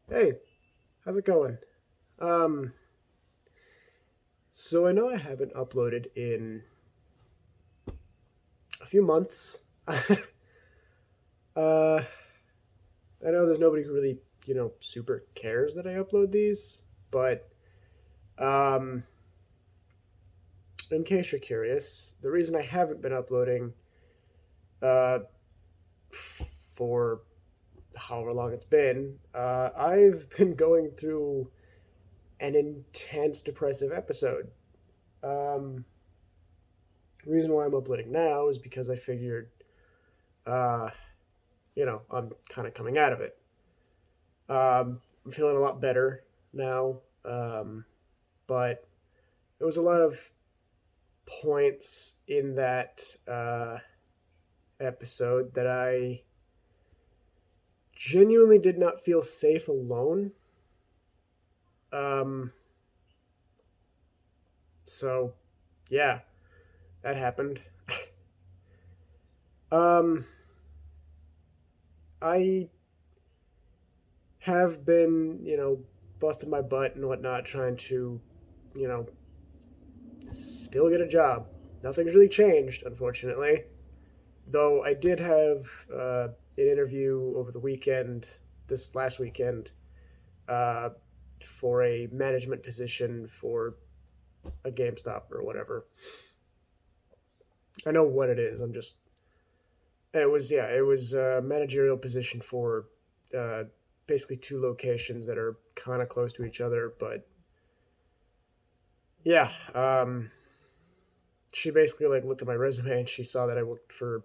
Hey, how's it going? Um, so I know I haven't uploaded in a few months. uh, I know there's nobody who really, super cares that I upload these, but um, in case you're curious, the reason I haven't been uploading uh, for however long it's been, I've been going through an intense depressive episode. Um, the reason why I'm uploading now is because I figured uh, I'm kind of coming out of it. I'm feeling a lot better now, but there was a lot of points in that episode that I genuinely did not feel safe alone. Um, so, yeah, that happened. Um, I have been, busting my butt and whatnot, trying to, you know, still get a job. Nothing's really changed, unfortunately. Though I did have an interview over the weekend, this last weekend, uh, for a management position for a GameStop or whatever. I know what it is. It was a managerial position for uh, basically two locations that are kind of close to each other. But yeah, she basically like looked at my resume and she saw that I worked for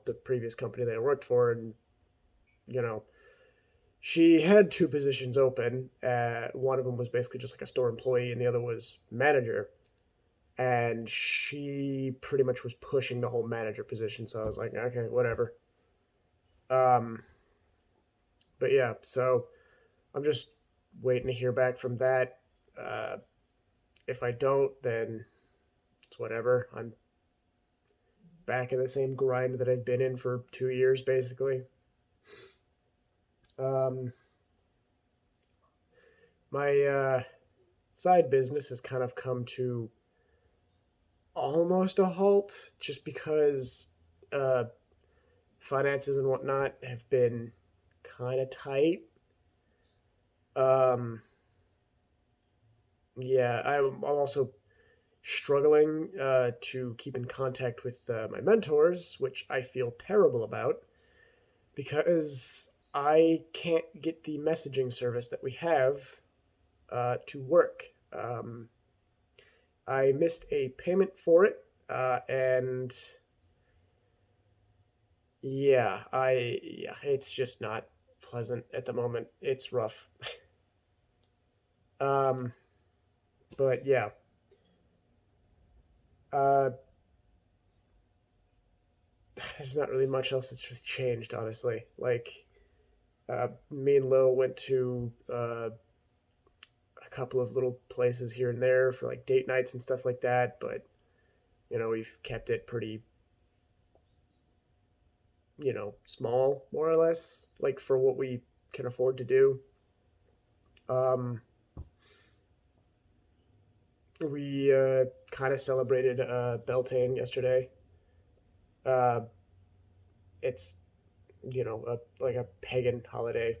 the previous company that I worked for, and you know she had two positions open. One of them was basically just like a store employee, and the other was manager. And she pretty much was pushing the whole manager position. So I was like, okay, whatever. Um, but yeah, so I'm just waiting to hear back from that. Uh, if I don't, then it's whatever. I'm back in the same grind that I've been in for 2 years, basically. Um, my side business has kind of come to almost a halt just because uh, finances and whatnot have been kind of tight. Um, yeah, I'm also struggling to keep in contact with my mentors, which I feel terrible about because I can't get the messaging service that we have to work. I missed a payment for it, and it's just not pleasant at the moment. It's rough. Um, but yeah, uh, there's not really much else that's really changed, honestly. Like, me and Lil went to a couple of little places here and there for like date nights and stuff like that, but we've kept it pretty, small more or less, like for what we can afford to do. Um, we kind of celebrated Beltane yesterday. Uh, it's like a pagan holiday,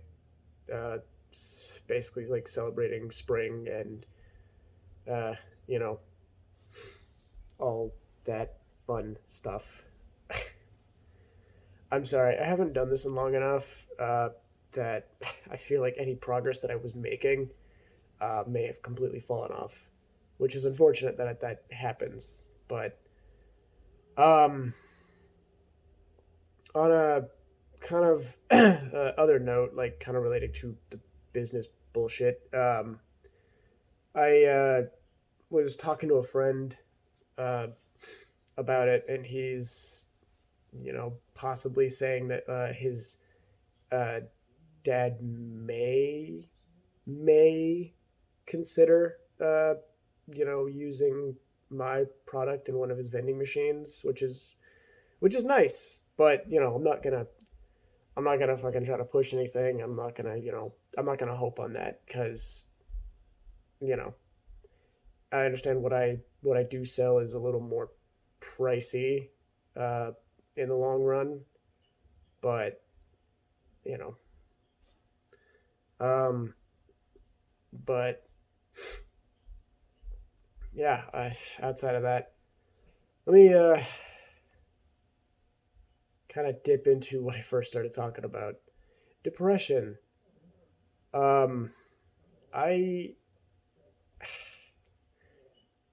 basically like celebrating spring and uh, you know all that fun stuff. I'm sorry, I haven't done this in long enough that I feel like any progress that I was making may have completely fallen off, which is unfortunate that that happens. But um, on a kind of other note, like kind of related to the business bullshit, I was talking to a friend uh, about it, and he's possibly saying that his uh, dad may consider using my product in one of his vending machines, which is nice. But I'm not gonna I'm not gonna fucking try to push anything. I'm not gonna hope on that because you know, I understand what I do sell is a little more pricey, uh, in the long run, but you know, um, but yeah, outside of that, let me kind of dip into what I first started talking about, depression. Um, I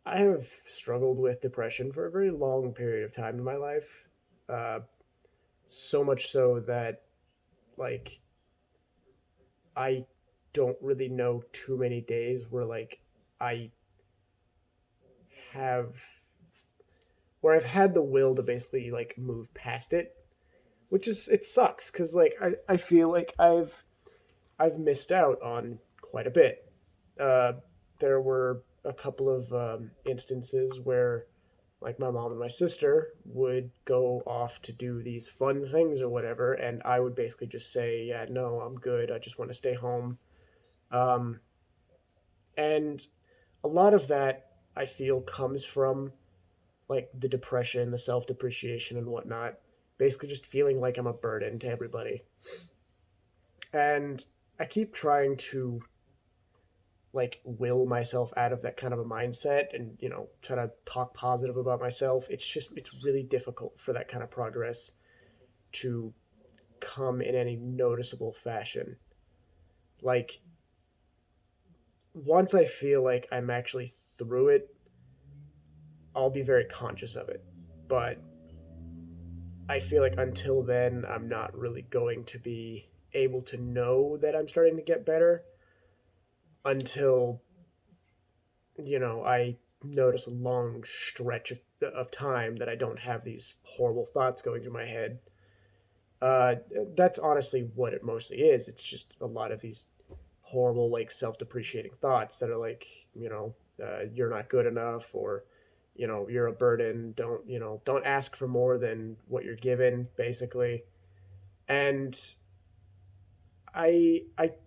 I have struggled with depression for a very long period of time in my life. Uh, so much so that like I don't really know too many days where like I have where I've had the will to basically like move past it, which is it sucks because like I feel like I've missed out on quite a bit. Uh, there were a couple of instances where like my mom and my sister would go off to do these fun things or whatever, and I would basically just say, "Yeah, no, I'm good. I just want to stay home." Um, and a lot of that I feel comes from like the depression, the self depreciation, and whatnot. Basically, just feeling like I'm a burden to everybody. And I keep trying to like will myself out of that kind of a mindset and, try to talk positive about myself. It's really difficult for that kind of progress to come in any noticeable fashion. Like, once I feel like I'm actually through it, I'll be very conscious of it. But I feel like until then, I'm not really going to be able to know that I'm starting to get better until, I notice a long stretch of time that I don't have these horrible thoughts going through my head. Uh, that's honestly what it mostly is. It's just a lot of these horrible, like, self depreciating thoughts that are like, you're not good enough, or, you're a burden. Don't ask for more than what you're given, basically. And I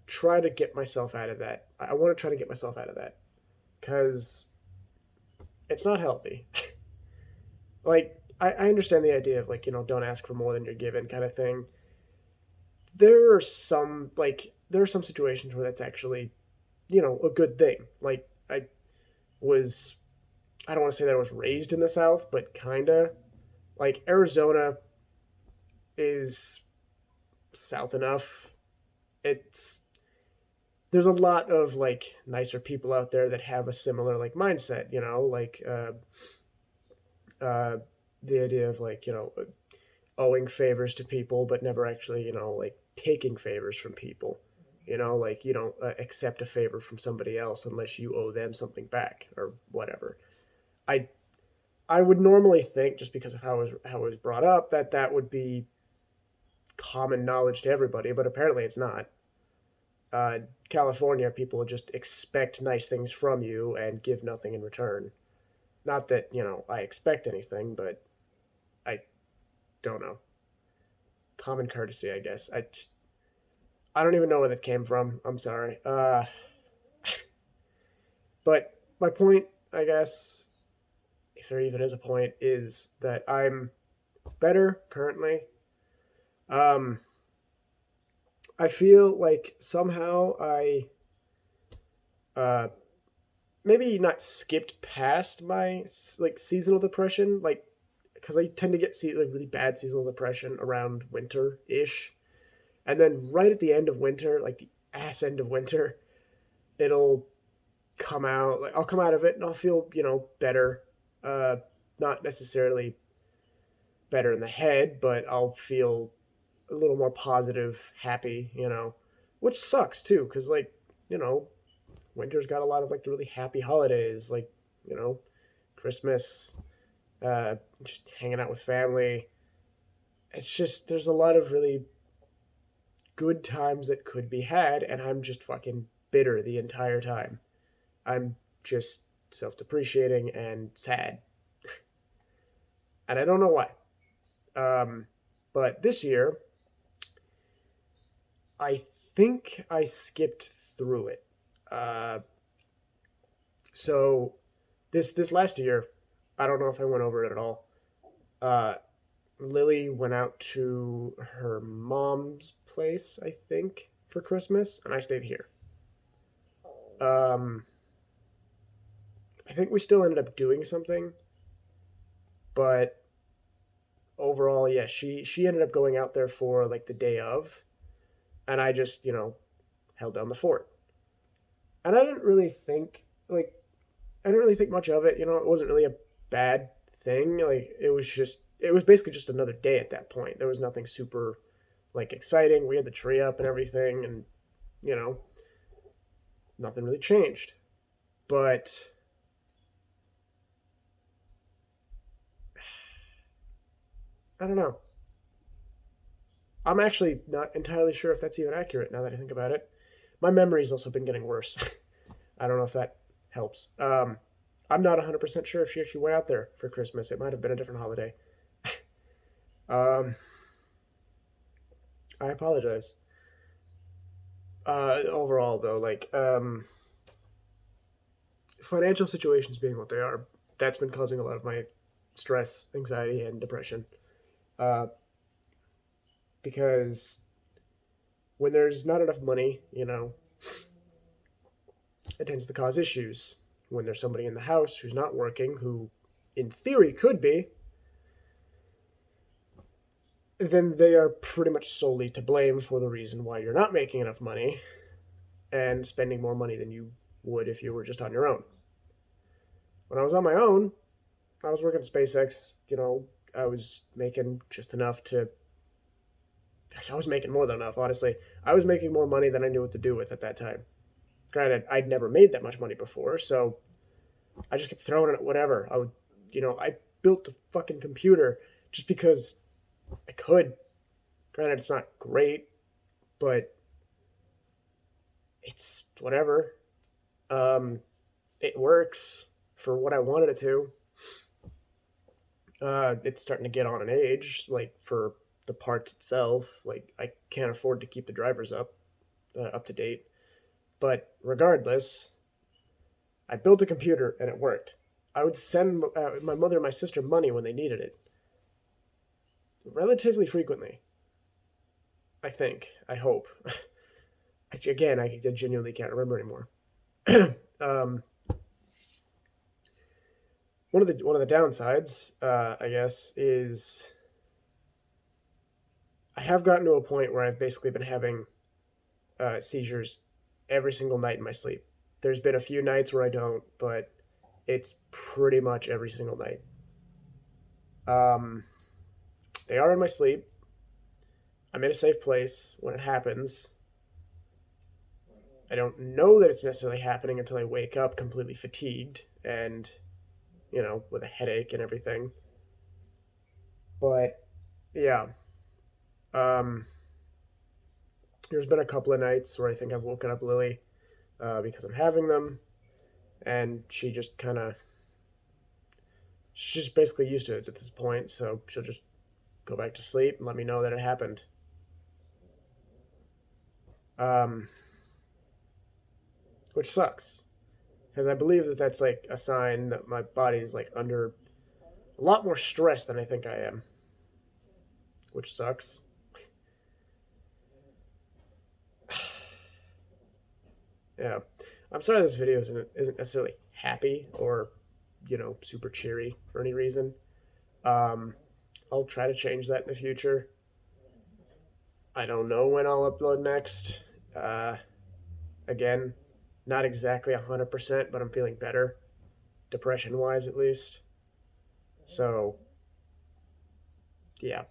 try to get myself out of that. I want to try to get myself out of that because it's not healthy. Like I understand the idea of like don't ask for more than you're given kind of thing. There are some situations where that's actually a good thing. Like was I don't want to say that I was raised in the South, but kinda like Arizona is south enough. It's There's a lot of like nicer people out there that have a similar like mindset, like uh, the idea of like owing favors to people, but never actually like taking favors from people. Like you don't accept a favor from somebody else unless you owe them something back or whatever. I I would normally think just because of how it was brought up that would be common knowledge to everybody, but apparently it's not. Uh, California people just expect nice things from you and give nothing in return. Not that I expect anything, but I don't know. Common courtesy, I guess. I don't even know where that came from. I'm sorry. But my point, I guess, if there even is a point, is that I'm better currently. Um, I feel like somehow I uh, maybe not skipped past my like seasonal depression, like because I tend to get like really bad seasonal depression around winter ish, and then right at the end of winter, like the ass end of winter, it'll come out. Like I'll come out of it and I'll feel better. Uh, Not necessarily better in the head, but I'll feel a little more positive, happy. Which sucks too, because like you know winter's got a lot of like the really happy holidays, like you know Christmas, just hanging out with family. It's just there's a lot of really good times that could be had, and I'm just fucking bitter the entire time. I'm just self depreciating and sad, and I don't know why. But this year, I think I skipped through it. Uh, so this last year, I don't know if I went over it at all. Uh, Lily went out to her mom's place, I think, for Christmas, and I stayed here. Um, I think we still ended up doing something, but overall, yeah, she ended up going out there for like the day of, and I just held down the fort. And I didn't really think like I didn't really think much of it. It wasn't really a bad thing. Like it was basically just another day at that point. There was nothing super like exciting. We had the tree up and everything, and you know nothing really changed. But I don't know. I'm actually not entirely sure if that's even accurate now that I think about it. My memory's also been getting worse. I don't know if that helps. I'm not 100% sure if she actually went out there for Christmas. It might have been a different holiday. Um, I apologize. Overall, though, financial situations being what they are, that's been causing a lot of my stress, anxiety, and depression. Uh, because when there's not enough money, it tends to cause issues. When there's somebody in the house who's not working, who in theory could be, then they are pretty much solely to blame for the reason why you're not making enough money and spending more money than you would if you were just on your own. When I was on my own, I was working at SpaceX, I was making just enough to. I was making more than enough, honestly. I was making more money than I knew what to do with at that time. Granted, I'd never made that much money before, so I just kept throwing it at whatever. I built a fucking computer just because I could. Granted, it's not great, but it's whatever. Um, it works for what I wanted it to. It's starting to get on an age, like for the parts itself. Like I can't afford to keep the drivers up to date. But regardless, I built a computer and it worked. I would send my mother and my sister money when they needed it, relatively frequently. I think. I hope. Again, I genuinely can't remember anymore. um, one of the downsides, I guess, is I have gotten to a point where I've basically been having seizures every single night in my sleep. There's been a few nights where I don't, but it's pretty much every single night. Um, they are in my sleep. I'm in a safe place when it happens. I don't know that it's necessarily happening until I wake up completely fatigued and, with a headache and everything. But yeah, um, there's been a couple of nights where I think I've woken up Lily because I'm having them, and she's basically used to it at this point, so she'll just go back to sleep and let me know that it happened. Um, which sucks because I believe that that's like a sign that my body is like under a lot more stress than I think I am, which sucks. Yeah, I'm sorry this video isn't necessarily happy or super cheery for any reason. Um, I'll try to change that in the future. I don't know when I'll upload next. Uh, Again, not exactly 100%, but I'm feeling better, depression wise at least. So, yeah.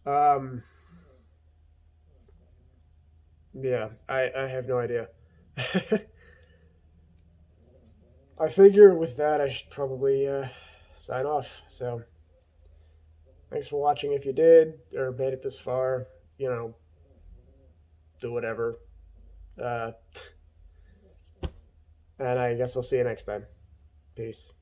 Um, yeah, I have no idea. I figure with that, I should probably sign off. So, thanks for watching if you did or made it this far. You know, do whatever. Uh, and I guess I'll see you next time. Peace.